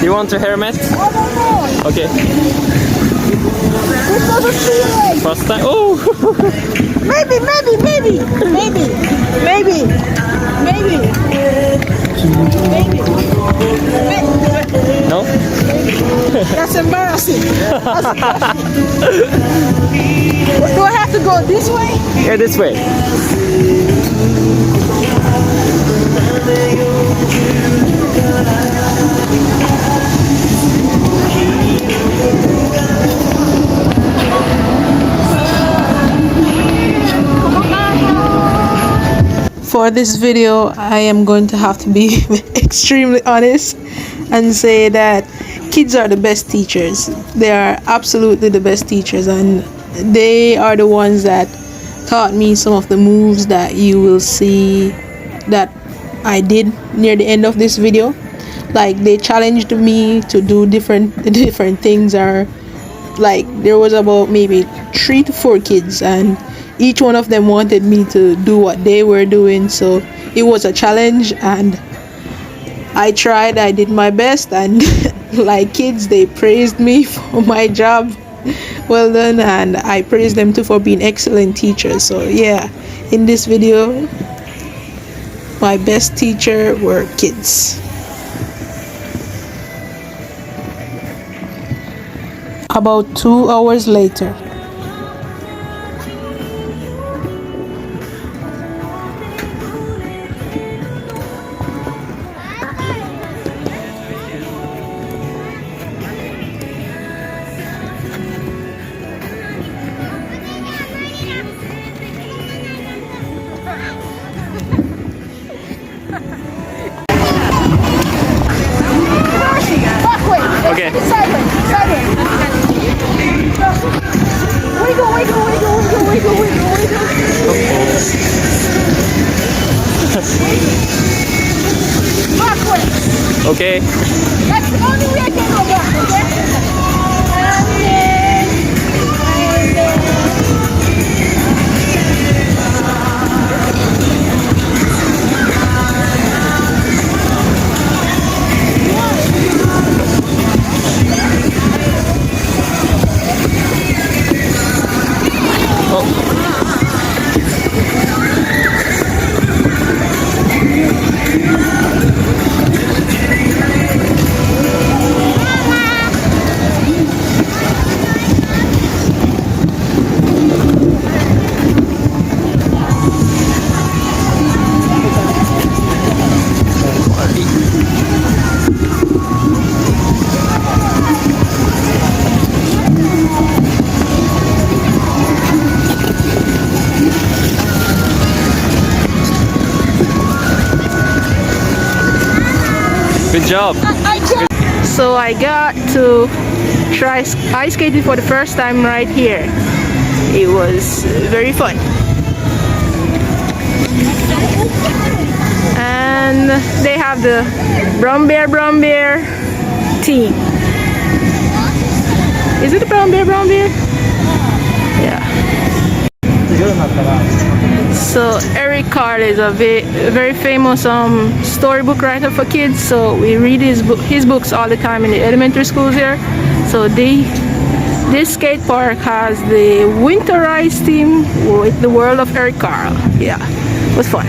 You want to helmet? Okay. First time. Oh. Maybe. No? That's embarrassing. Do I have to go this way? Yeah, this way. For this video, I am going to have to be extremely honest and say that kids are the best teachers. They are absolutely the best teachers, and they are the ones that taught me some of the moves that you will see that I did near the end of this video. Like, they challenged me to do different things, or like there was about maybe 3 to 4 kids, and each one of them wanted me to do what they were doing, so it was a challenge, and I tried. I did my best, and like kids, they praised me for my job well done, and I praised them too for being excellent teachers. So yeah, in this video, my best teacher were kids. About 2 hours later. Okay. Wiggle. Backwards. Okay. That's the only way I can go back, okay? And then. Good job. So I got to try ice skating for the first time right here. It was very fun. And they have the brown bear team. Is it a brown bear? Yeah. So Eric Carle is a very famous storybook writer for kids. So we read his books all the time in the elementary schools here. So this skate park has the winter ice team with the world of Eric Carle. Yeah, it was fun.